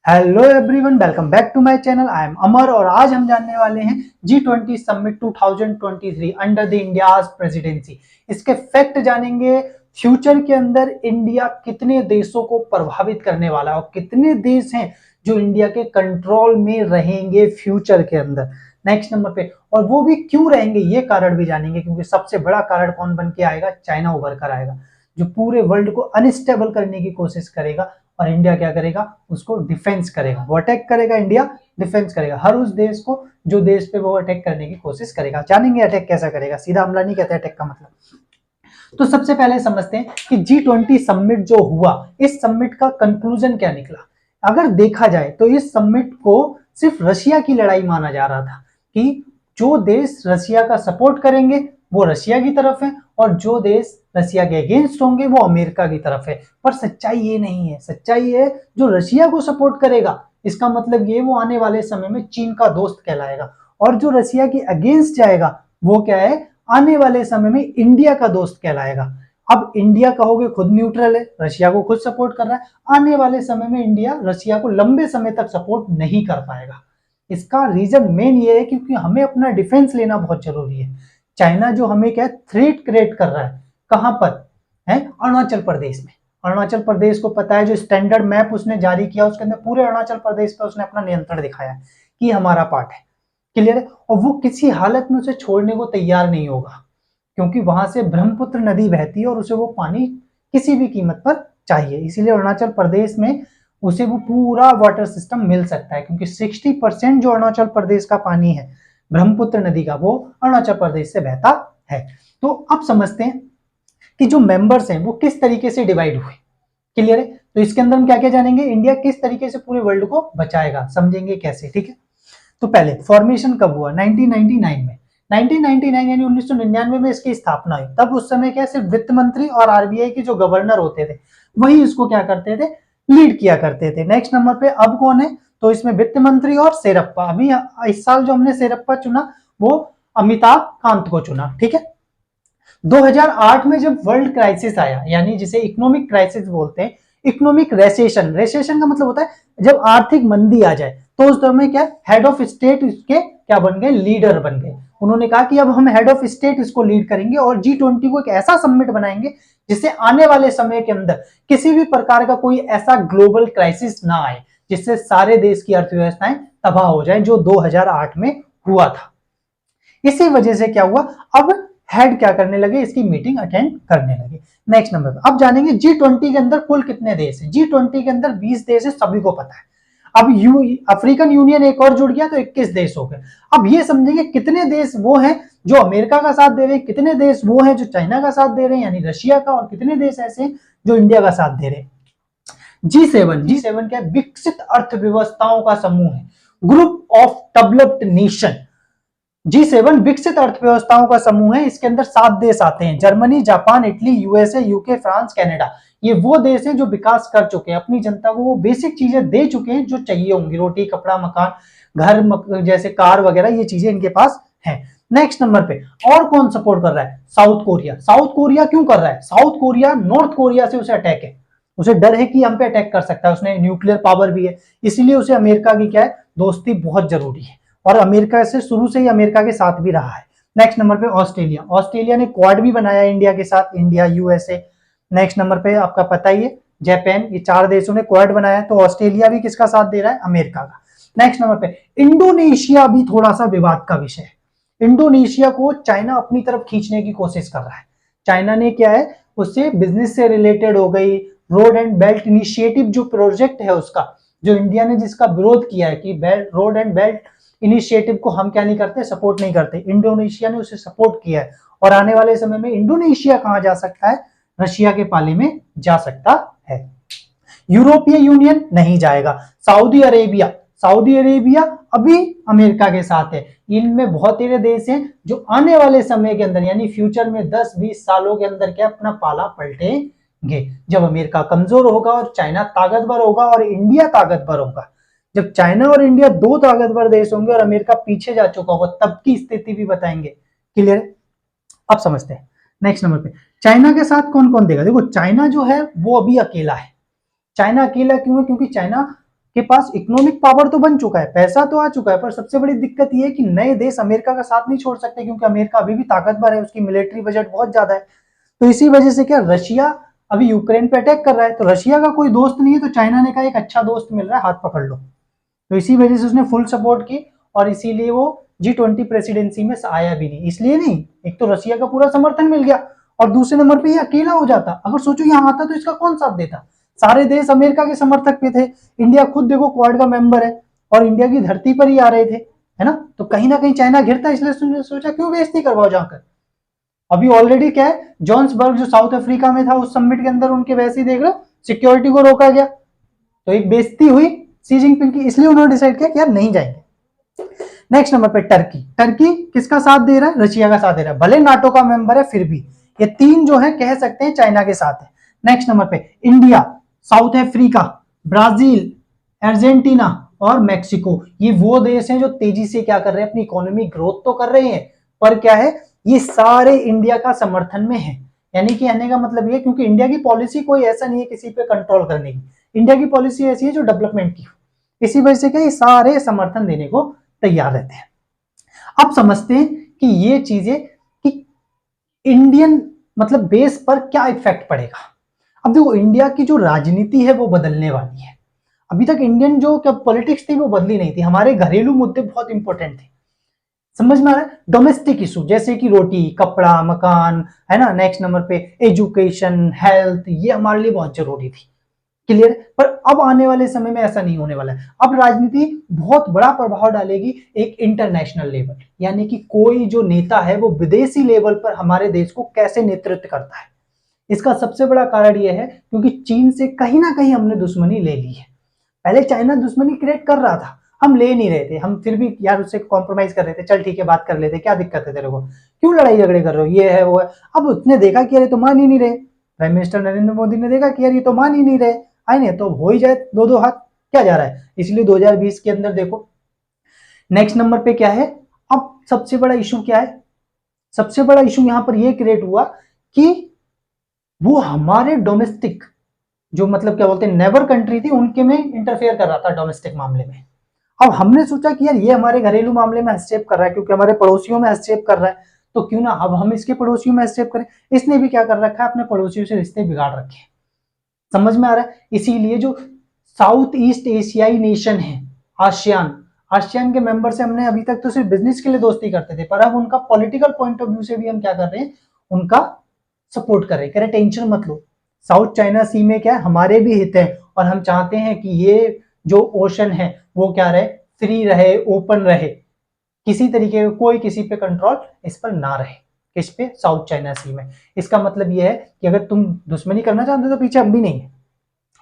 Hello everyone, welcome back to my channel. I am Amar और आज हम जानने वाले हैं G20 summit 2023 under the India's presidency. इसके फैक्ट जानेंगे। फ्यूचर के अंदर इंडिया कितने देशों को प्रभावित करने वाला है और कितने देश हैं जो इंडिया के कंट्रोल में रहेंगे फ्यूचर के अंदर। नेक्स्ट नंबर पे, और वो भी क्यों रहेंगे ये कारण भी जानेंगे, क्योंकि सबसे बड़ा कारण कौन बन के आएगा? चाइना उभर कर आएगा, जो पूरे वर्ल्ड को अनस्टेबल करने की कोशिश करेगा। और इंडिया क्या करेगा? उसको डिफेंस करेगा। वो अटैक करेगा, इंडिया डिफेंस करेगा हर उस देश को जो देश पे वो अटैक करने की कोशिश करेगा। जानेंगे अटैक कैसा करेगा। सीधा हमला नहीं कहते अटैक का मतलब। तो सबसे पहले समझते हैं कि G20 समिट जो हुआ, इस समिट का कंक्लूजन क्या निकला। अगर देखा जाए तो इस समिट को सिर्फ रशिया की लड़ाई माना जा रहा था कि जो देश रशिया का सपोर्ट करेंगे वो रशिया की तरफ है और जो देश रशिया के अगेंस्ट होंगे वो अमेरिका की तरफ है। पर सच्चाई ये नहीं है। सच्चाई है जो रशिया को सपोर्ट करेगा इसका मतलब ये वो आने वाले समय में चीन का दोस्त कहलाएगा, और जो रशिया के अगेंस्ट जाएगा वो क्या है? आने वाले समय में इंडिया का दोस्त कहलाएगा। अब इंडिया कहोगे खुद न्यूट्रल है, रशिया को खुद सपोर्ट कर रहा है। आने वाले समय में इंडिया रशिया को लंबे समय तक सपोर्ट नहीं कर पाएगा। इसका रीजन मेन ये है क्योंकि हमें अपना डिफेंस लेना बहुत जरूरी है। चाइना जो हमें क्या थ्रेट क्रिएट कर रहा है, कहां पर है? अरुणाचल प्रदेश में। अरुणाचल प्रदेश को पता है, जो स्टैंडर्ड मैप उसने जारी किया उसके अंदर पूरे अरुणाचल प्रदेश पर उसने अपना नियंत्रण दिखाया है कि हमारा पार्ट है। क्लियर है? और वो किसी हालत में उसे छोड़ने को तैयार नहीं होगा क्योंकि वहां से ब्रह्मपुत्र नदी बहती है और उसे वो पानी किसी भी कीमत पर चाहिए। इसीलिए अरुणाचल प्रदेश में उसे वो पूरा वाटर सिस्टम मिल सकता है क्योंकि 60% जो अरुणाचल प्रदेश का पानी है ब्रह्मपुत्र नदी का, वो अरुणाचल प्रदेश से बहता है। तो अब समझते हैं कि जो मेंबर्स हैं वो किस तरीके से डिवाइड हुए। क्लियर है? तो इसके अंदर हम क्या क्या जानेंगे, इंडिया किस तरीके से पूरे वर्ल्ड को बचाएगा, समझेंगे कैसे। ठीक है, तो पहले फॉर्मेशन कब हुआ? 1999 में। 1999 यानी 1999 में इसकी स्थापना हुई। तब उस समय क्या सिर्फ वित्त मंत्री और आरबीआई के जो गवर्नर होते थे वही इसको क्या करते थे? लीड किया करते थे। नेक्स्ट नंबर पे अब कौन है? तो इसमें वित्त मंत्री और शेरप्पा। अभी इस साल जो हमने शेरप्पा चुना वो अमिताभ कांत को चुना। ठीक है, 2008 में जब वर्ल्ड क्राइसिस आया, यानी जिसे इकोनॉमिक क्राइसिस बोलते हैं, इकोनॉमिक रेसेशन, रेसेशन का मतलब होता है जब आर्थिक मंदी आ जाए, तो उस दौर में क्या हेड ऑफ स्टेट इसके क्या बन गए? लीडर बन गए। उन्होंने कहा कि अब हम हेड ऑफ स्टेट इसको लीड करेंगे और G20 को एक ऐसा समिट बनाएंगे जिससे आने वाले समय के अंदर किसी भी प्रकार का कोई ऐसा ग्लोबल क्राइसिस ना आए जिससे सारे देश की अर्थव्यवस्थाएं तबाह हो जाए, जो 2008 में हुआ था। इसी वजह से क्या हुआ, अब हेड क्या करने लगे? इसकी मीटिंग अटेंड करने लगे। नेक्स्ट नंबर पर अब जानेंगे G20 के अंदर कुल कितने देश हैं। G20 के अंदर 20 देश है, सभी को पता है। अब अफ्रीकन यूनियन एक और जुड़ गया तो 21 देश हो गए। अब ये समझेंगे कितने देश वो हैं जो अमेरिका का साथ दे रहे हैं, कितने देश वो हैं जो चाइना का साथ दे रहे हैं यानी रशिया का, और कितने देश ऐसे हैं जो इंडिया का साथ दे रहे हैं। G7 क्या? विकसित अर्थव्यवस्थाओं का समूह है, group of developed nation. G7 विकसित अर्थव्यवस्थाओं का समूह है। इसके अंदर 7 देश आते हैं, Germany, Japan, Italy, USA, UK, France, Canada. ये वो देश हैं जो विकास कर चुके हैं, अपनी जनता को वो बेसिक चीजें दे चुके हैं जो चाहिए होंगी, रोटी, कपड़ा, मकान, घर, जैसे कार वगैरह, ये चीजें इनके पास हैं। नेक्स्ट नंबर पे और कौन सपोर्ट कर रहा है? South Korea. साउथ कोरिया क्यों कर रहा है? साउथ कोरिया नॉर्थ कोरिया से उसे अटैक है, उसे डर है कि हम पे अटैक कर सकता है, उसने न्यूक्लियर पावर भी है, इसीलिए उसे अमेरिका की क्या है? दोस्ती बहुत जरूरी है और अमेरिका से शुरू से ही अमेरिका के साथ भी रहा है। नेक्स्ट नंबर पे ऑस्ट्रेलिया। ऑस्ट्रेलिया ने क्वाड भी बनाया इंडिया के साथ, इंडिया, यूएसए। नेक्स्ट नंबर पे आपका पता ही है जापान। ये 4 देशों ने क्वाड बनाया, तो ऑस्ट्रेलिया भी किसका साथ दे रहा है? अमेरिका का। नेक्स्ट नंबर पे इंडोनेशिया भी थोड़ा सा विवाद का विषय है। इंडोनेशिया को चाइना अपनी तरफ खींचने की कोशिश कर रहा है। चाइना ने क्या है, उससे बिजनेस से रिलेटेड हो गई, रोड एंड बेल्ट इनिशिएटिव जो प्रोजेक्ट है उसका, जो इंडिया ने जिसका विरोध किया है कि रोड एंड बेल्ट इनिशिएटिव को हम क्या नहीं करते? सपोर्ट नहीं करते। इंडोनेशिया ने उसे सपोर्ट किया है और आने वाले समय में इंडोनेशिया कहां जा सकता है? रशिया के पाले में जा सकता है। यूरोपीय यूनियन नहीं जाएगा। सऊदी अरेबिया, सऊदी अरेबिया अभी अमेरिका के साथ है। इनमें बहुत सारे देश हैं जो आने वाले समय के अंदर यानी फ्यूचर में 10-20 सालों के अंदर क्या अपना पाला पलटेंगे, जब अमेरिका कमजोर होगा और चाइना ताकतवर होगा और इंडिया ताकतवर होगा। जब चाइना और इंडिया 2 ताकतवर देश होंगे और अमेरिका पीछे जा चुका होगा, तब की स्थिति भी बताएंगे। क्लियर है? अब समझते हैं। नेक्स्ट नंबर पे चाइना के साथ कौन कौन देगा। देखो चाइना जो है वो अभी अकेला है। चाइना अकेला क्यों है? क्योंकि चाइना के पास इकोनॉमिक पावर तो बन चुका है, पैसा तो आ चुका है, पर सबसे बड़ी दिक्कत ये है कि नए देश अमेरिका का साथ नहीं छोड़ सकते, क्योंकि अमेरिका अभी भी ताकतवर है, उसकी मिलिट्री बजट बहुत ज्यादा है। तो इसी वजह से क्या, रशिया अभी यूक्रेन पे अटैक कर रहा है, तो रशिया का कोई दोस्त नहीं है, तो चाइना ने कहा एक अच्छा दोस्त मिल रहा है, हाथ पकड़ लो। तो इसी वजह से उसने फुल सपोर्ट की, और इसीलिए वो G20 प्रेसिडेंसी में आया भी नहीं। इसलिए नहीं, एक तो रशिया का पूरा समर्थन मिल गया, और दूसरे नंबर पे ये अकेला हो जाता। अगर सोचो यहाँ आता तो इसका कौन साथ देता, सारे देश अमेरिका के समर्थक पे थे। इंडिया खुद देखो क्वाड का मेंबर है, और इंडिया की धरती पर ही आ रहे थे, है ना। तो कहीं ना कहीं चाइना घिरता, इसलिए सोचा क्यों बेइज्जती करवाओ जाकर। अभी ऑलरेडी क्या है, जोहान्सबर्ग जो साउथ अफ्रीका में था, उस समिट के अंदर उनके वैसे ही देख रहे हो सिक्योरिटी को रोका गया, तो एक बेइज्जती हुई शी जिनपिंग की, इसलिए उन्होंने डिसाइड किया कि यार नहीं जाएंगे। नेक्स्ट नंबर पे टर्की। टर्की किसका साथ दे रहा है, रशिया का साथ दे रहा है, भले नाटो का मेंबर है फिर भी। ये तीन जो है कह सकते हैं चाइना के साथ है। नेक्स्ट नंबर पे India, south Africa, Brazil, Argentina और मैक्सिको। ये वो देश हैं जो तेजी से क्या कर रहे हैं, अपनी इकोनॉमी ग्रोथ तो कर रहे हैं, पर क्या है, ये सारे इंडिया का समर्थन में है। यानी कि कहने का मतलब ये, क्योंकि इंडिया की पॉलिसी कोई ऐसा नहीं है किसी पे कंट्रोल करने की, इंडिया की पॉलिसी ऐसी है जो डेवलपमेंट की। इसी वजह से क्या, ये सारे समर्थन देने को तैयार रहते हैं। अब समझते हैं कि ये चीजें कि इंडियन मतलब बेस पर क्या इफेक्ट पड़ेगा। अब देखो, इंडिया की जो राजनीति है वो बदलने वाली है। अभी तक इंडियन जो क्या पॉलिटिक्स थी वो बदली नहीं थी, हमारे घरेलू मुद्दे बहुत इंपॉर्टेंट थे, समझ में आ रहा है। डोमेस्टिक इशू जैसे कि रोटी, कपड़ा, मकान, है ना। नेक्स्ट नंबर पे एजुकेशन, हेल्थ, ये हमारे लिए बहुत जरूरी थी। क्लियर। पर अब आने वाले समय में ऐसा नहीं होने वाला है। अब राजनीति बहुत बड़ा प्रभाव डालेगी एक इंटरनेशनल लेवल, यानी कि कोई जो नेता है वो विदेशी लेवल पर हमारे देश को कैसे नेतृत्व करता है। इसका सबसे बड़ा कारण यह है क्योंकि चीन से कहीं ना कहीं हमने दुश्मनी ले ली है। पहले चाइना दुश्मनी क्रिएट कर रहा था, हम ले नहीं रहे थे, हम फिर भी यार उससे कॉम्प्रोमाइज कर रहे थे, चल ठीक है बात कर लेते, क्या दिक्कत है तेरे को, क्यों लड़ाई झगड़े कर रहे हो, ये है वो है। अब उसने देखा कि यार ये तो मान ही नहीं रहे, प्राइम मिनिस्टर नरेंद्र मोदी ने देखा कि यार ये तो मान ही नहीं रहे, आए नहीं तो हो ही जाए दो दो हाथ, क्या जा रहा है। इसलिए 2020 के अंदर देखो नेक्स्ट नंबर पे क्या है, अब सबसे बड़ा इशू क्या है, सबसे बड़ा इशू यहां पर यह क्रिएट हुआ कि वो हमारे डोमेस्टिक जो मतलब क्या बोलते हैं नेबर कंट्री थी, उनके में इंटरफेयर कर रहा था डोमेस्टिक मामले में। अब हमने सोचा कि यार ये हमारे घरेलू मामले में हस्तक्षेप कर रहा है, क्योंकि हमारे पड़ोसियों में हस्तक्षेप कर रहा है, तो क्यों ना अब हम इसके पड़ोसियों में हस्तक्षेप करें। इसने भी क्या कर रखा है, अपने पड़ोसियों से रिश्ते बिगाड़ रखे हैं, समझ में आ रहा है। इसीलिए जो साउथ ईस्ट एशियाई नेशन है, आसियान, आसियान के मेंबर से हमने अभी तक तो सिर्फ बिजनेस के लिए दोस्ती करते थे, पर अब उनका पॉलिटिकल पॉइंट ऑफ व्यू से भी हम क्या कर रहे हैं, उनका सपोर्ट कर रहे हैं। कह रहे टेंशन मत लो, साउथ चाइना सी में क्या है, हमारे भी हित है, और हम चाहते हैं कि ये जो ओशन है वो क्या रहे, फ्री रहे, ओपन रहे, किसी तरीके का कोई किसी पे कंट्रोल इस पर ना रहे, किस पे, साउथ चाइना सी में। इसका मतलब ये है कि अगर तुम दुश्मनी करना चाहते हो तो पीछे हम भी नहीं है।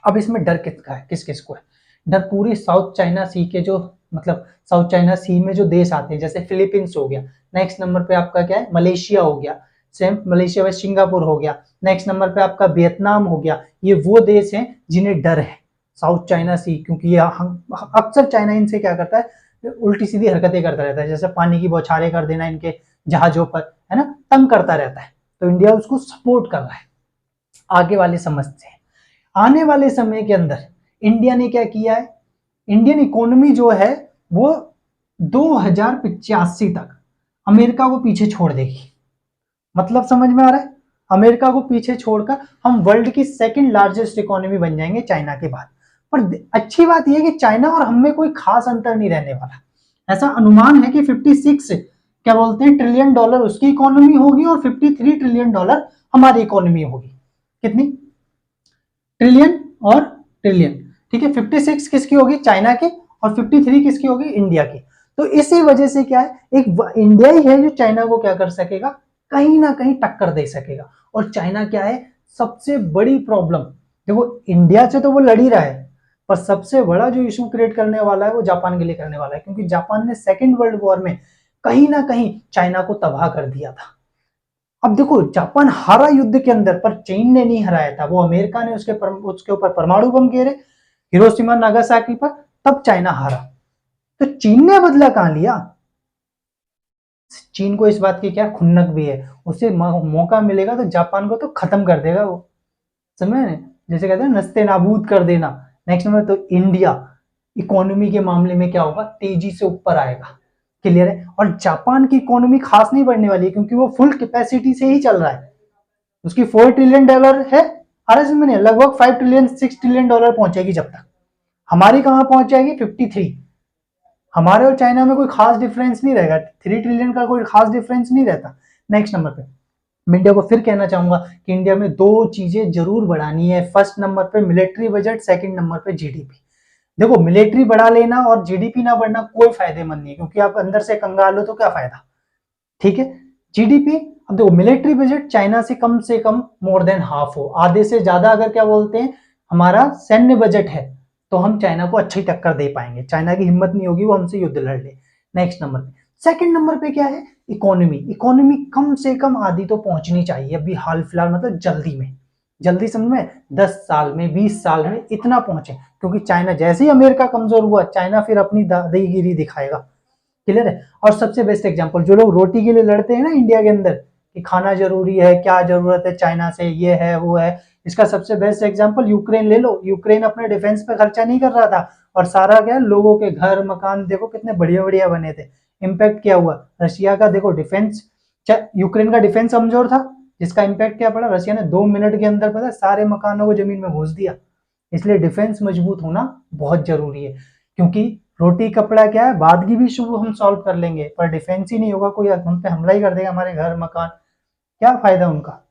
अब इसमें डर किसका है, किस किस को है, डर पूरी साउथ चाइना सी के जो मतलब साउथ चाइना सी में जो देश आते हैं, जैसे फिलीपींस हो गया, नेक्स्ट नंबर पे आपका क्या है, मलेशिया हो गया, सेम मलेशिया में सिंगापुर हो गया, नेक्स्ट नंबर पे आपका वियतनाम हो गया। ये वो देश हैं जिन्हें डर है साउथ चाइना सी, क्योंकि ये अक्सर चाइना इनसे क्या करता है, उल्टी सीधी हरकतें करता रहता है, जैसे पानी की बौछारें कर देना इनके जहाजों पर, है ना, तंग करता रहता है। तो इंडिया उसको सपोर्ट कर रहा है। आगे वाले समझते हैं, आने वाले समय के अंदर इंडिया ने क्या किया है, इंडियन इकोनॉमी जो है वो 2085 तक अमेरिका को पीछे छोड़ देगी। मतलब समझ में आ रहा है, अमेरिका को पीछे छोड़कर हम वर्ल्ड की सेकंड लार्जेस्ट इकोनॉमी बन जाएंगे चाइना के बाद। पर अच्छी बात यह है कि चाइना और हम में कोई खास अंतर नहीं रहने वाला। ऐसा अनुमान है कि 56 क्या बोलते हैं ट्रिलियन डॉलर उसकी इकोनॉमी होगी, और 53 ट्रिलियन डॉलर हमारी इकोनॉमी होगी। कितनी, ट्रिलियन और ट्रिलियन, ठीक है। 56 किसकी होगी, चाइना की, और 53 किसकी होगी, इंडिया की। तो इसी वजह से क्या है, एक इंडिया ही है जो चाइना को क्या कर सकेगा, कहीं ना कहीं टक्कर दे सकेगा। और चाइना क्या है, सबसे बड़ी प्रॉब्लम, देखो इंडिया से तो वो लड़ ही रहा है, पर सबसे बड़ा जो इशू क्रिएट करने वाला है वो जापान के लिए करने वाला है, क्योंकि जापान ने सेकेंड वर्ल्ड वॉर में कहीं ना कहीं चाइना को तबाह कर दिया था। अब देखो जापान हारा युद्ध के अंदर, पर चीन ने नहीं हराया था, वो अमेरिका ने उसके ऊपर परमाणु बम गिरे हिरोशिमा नागासाकी पर, तब चाइना हारा। तो चीन ने बदला कहां लिया, चीन को इस बात की क्या खुन्नक भी है, उसे मौका मिलेगा तो जापान को तो खत्म कर देगा वो, समझ, जैसे कहते हैं नस्ते नाबूद कर देना। नेक्स्ट नंबर तो इंडिया, इकोनॉमी के मामले में क्या होगा, तेजी से ऊपर आएगा। क्लियर है। और जापान की इकोनॉमी खास नहीं बढ़ने वाली है क्योंकि वो फुल कैपेसिटी से ही चल रहा है। उसकी $4 ट्रिलियन है, अरे में लगभग 5 ट्रिलियन 6 ट्रिलियन डॉलर पहुंचेगी जब तक। हमारी कहां पहुंच जाएगी, 53। हमारे और चाइना में कोई खास डिफरेंस नहीं रहेगा, 3 ट्रिलियन का कोई खास डिफरेंस नहीं रहता। नेक्स्ट नंबर पे मैं इंडिया को फिर कहना चाहूंगा कि इंडिया में 2 चीजें जरूर बढ़ानी है। फर्स्ट नंबर पे मिलिट्री बजट, सेकंड नंबर पे जीडीपी। देखो मिलिट्री बढ़ा लेना और जीडीपी ना बढ़ना कोई फायदेमंद नहीं है क्योंकि आप अंदर से कंगाल हो तो क्या फायदा। ठीक है। जीडीपी, अब देखो मिलिट्री बजट चाइना से कम मोर देन हाफ हो, आधे से ज्यादा अगर क्या बोलते हैं हमारा सैन्य बजट है तो हम चाइना को अच्छी टक्कर दे पाएंगे। चाइना की हिम्मत नहीं होगी वो हमसे युद्ध लड़ ले। नेक्स्ट नंबर पे, सेकंड नंबर पे क्या है, इकोनॉमी। इकोनॉमी कम से कम आधी तो पहुंचनी चाहिए अभी हाल फिलहाल, मतलब जल्दी में, जल्दी समझ में 10 साल में 20 साल में इतना पहुंचे क्योंकि चाइना जैसे ही अमेरिका कमजोर हुआ चाइना फिर अपनी दादागिरी दिखाएगा। क्लियर है। और सबसे बेस्ट एग्जांपल, जो लोग रोटी के लिए लड़ते हैं ना इंडिया के अंदर कि खाना जरूरी है, क्या जरूरत है चाइना से, ये है वो है, इसका सबसे बेस्ट एग्जांपल यूक्रेन ले लो। यूक्रेन अपने डिफेंस पे खर्चा नहीं कर रहा था और सारा क्या लोगों के घर मकान देखो कितने बढ़िया बढ़िया बने थे। इम्पैक्ट क्या हुआ, रशिया का देखो डिफेंस, यूक्रेन का डिफेंस कमजोर था जिसका इम्पैक्ट क्या पड़ा, रशिया ने 2 मिनट के अंदर पता सारे मकानों को जमीन में घुस दिया। इसलिए डिफेंस मजबूत होना बहुत जरूरी है क्योंकि रोटी कपड़ा क्या है बाद की भी इशू हम सॉल्व कर लेंगे पर डिफेंस ही नहीं होगा, कोई हम पे हमला ही कर देगा हमारे घर मकान, क्या फायदा उनका।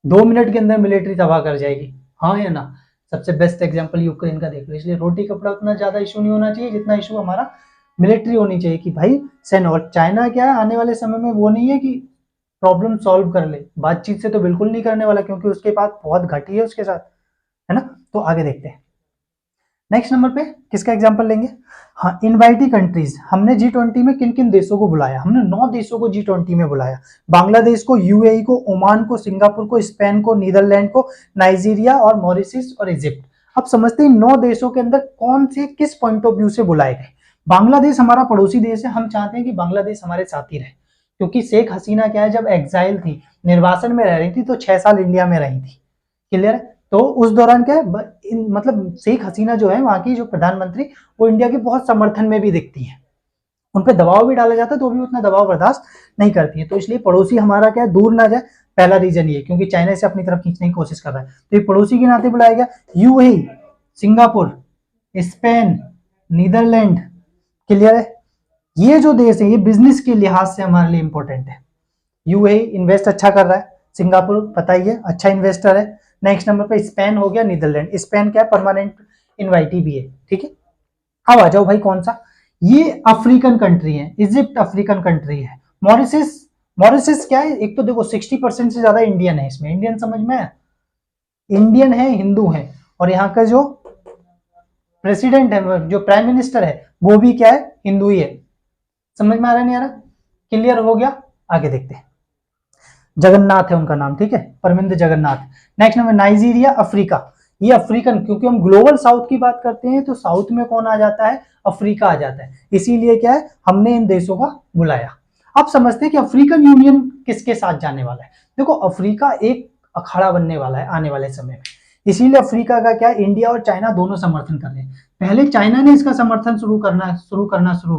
2 मिनट के अंदर मिलिट्री तबाह कर जाएगी, हाँ या ना। सबसे बेस्ट एग्जांपल यूक्रेन का देख लो। इसलिए रोटी कपड़ा उतना ज्यादा इशू नहीं होना चाहिए जितना इशू हमारा मिलिट्री होनी चाहिए कि भाई सेना। और चाइना क्या है आने वाले समय में वो नहीं है कि प्रॉब्लम सॉल्व कर ले, बातचीत से तो बिल्कुल नहीं करने वाला क्योंकि उसके पास बहुत घटी है उसके साथ, है ना। तो आगे देखते हैं नेक्स्ट नंबर पे किसका एग्जांपल लेंगे। हाँ, इनवाइटी कंट्रीज। हमने G20 में किन किन देशों को बुलाया, हमने 9 देशों को G20 में बुलाया। बांग्लादेश को, यूएई को, ओमान को, सिंगापुर को, स्पेन को, नीदरलैंड को, नाइजीरिया और मॉरिशस और इजिप्ट। अब समझते हैं 9 देशों के अंदर कौन से किस पॉइंट ऑफ व्यू से बुलाए गए। बांग्लादेश हमारा पड़ोसी देश है, हम चाहते हैं कि बांग्लादेश हमारे साथी रहे क्योंकि शेख हसीना क्या है जब एग्जाइल थी, निर्वासन में रह रही थी तो 6 साल इंडिया में रही थी। क्लियर है। तो उस दौरान क्या है मतलब शेख हसीना जो है वहां की जो प्रधानमंत्री, वो इंडिया के बहुत समर्थन में भी दिखती है। उन पर दबाव भी डाला जाता है तो भी उतना दबाव बर्दाश्त नहीं करती है। तो इसलिए पड़ोसी हमारा क्या दूर ना जाए, पहला रीजन ये क्योंकि चाइना से अपनी तरफ खींचने की कोशिश कर रहा है तो ये पड़ोसी के नाते बुलाया गया। UAE, Singapore, Spain, Netherlands. Clear है। ये जो देश है ये बिजनेस के लिहाज से हमारे लिए इंपॉर्टेंट है। यूएई इन्वेस्ट अच्छा कर रहा है, सिंगापुर पता ही है अच्छा इन्वेस्टर है। नेक्स्ट नंबर पे स्पेन हो गया, नीदरलैंड। स्पेन क्या है परमानेंट इनवाइटी भी है। ठीक है। अब आ जाओ भाई कौन सा, ये अफ्रीकन कंट्री है, इजिप्ट अफ्रीकन कंट्री है। मॉरिशस, मॉरिशस क्या है, एक तो देखो 60% से ज्यादा इंडियन है इसमें, इंडियन समझ में है, इंडियन है, हिंदू है और यहाँ का जो प्रेसिडेंट है जो प्राइम मिनिस्टर है वो भी क्या है हिंदू ही है। समझ में आ रहा नहीं आ रहा, क्लियर हो गया। आगे देखते हैं, जगन्नाथ है उनका नाम, ठीक है, Pravind Jugnauth. Next number Nigeria, Africa. ये अफ्रीकन, क्योंकि हम ग्लोबल साउथ की बात करते हैं तो साउथ में कौन आ जाता है, अफ्रीका आ जाता है, इसीलिए क्या है हमने इन देशों का बुलाया। अब समझते हैं कि अफ्रीकन यूनियन किसके साथ जाने वाला है। देखो अफ्रीका एक अखाड़ा बनने वाला है आने वाले समय में, इसीलिए अफ्रीका का क्या इंडिया और चाइना दोनों समर्थन कर रहे हैं। पहले चाइना ने इसका समर्थन शुरू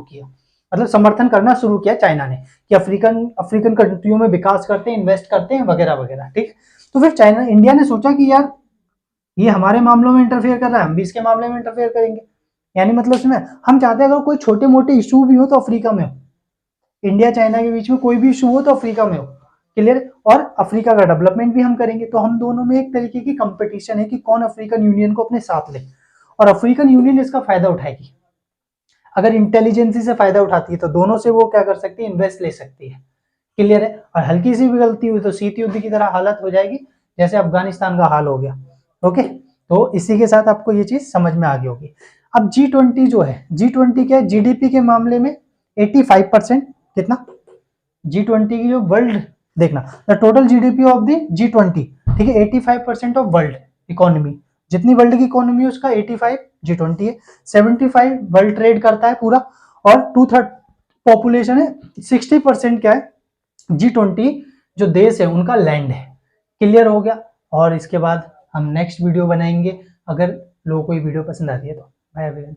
किया, मतलब समर्थन करना शुरू किया चाइना ने कि अफ्रीकन कंट्रियों में विकास करते हैं, इन्वेस्ट करते हैं वगैरह वगैरह। ठीक, तो फिर चाइना इंडिया ने सोचा कि यार ये हमारे मामलों में इंटरफेयर कर रहा है, हम भी इसके मामले में इंटरफेयर करेंगे। यानी मतलब इसमें हम चाहते हैं अगर कोई छोटे मोटे इशू भी हो तो अफ्रीका में हो, इंडिया चाइना के बीच में कोई भी इशू हो तो अफ्रीका में हो। क्लियर। और अफ्रीका का डेवलपमेंट भी हम करेंगे, तो हम दोनों में एक तरीके की कंपटीशन है कि कौन अफ्रीकन यूनियन को अपने साथ ले, और अफ्रीकन यूनियन इसका फायदा उठाएगी। अगर इंटेलिजेंसी से फायदा उठाती है तो दोनों से वो क्या कर सकती है, इन्वेस्ट ले सकती है। क्लियर है। और हल्की सी भी गलती हुई तो शीत युद्ध की तरह हालत हो जाएगी जैसे अफगानिस्तान का हाल हो गया। ओके, तो इसी के साथ आपको ये चीज समझ में आ गई होगी। अब G20 जो है, G20 क्या है, जीडीपी के मामले में 85%, कितना G20 की जो वर्ल्ड देखना, the total GDP of the G20, ठीक है, 85% ऑफ वर्ल्ड इकोनॉमी, जितनी वर्ल्ड की इकोनॉमी है उसका 85 G20 है। 75 वर्ल्ड ट्रेड करता है पूरा, और 2/3 पॉपुलेशन है। 60% क्या है, G20 जो देश है उनका लैंड है। क्लियर हो गया। और इसके बाद हम नेक्स्ट वीडियो बनाएंगे, अगर लोगों को ये वीडियो पसंद आती है तो। Bye everyone.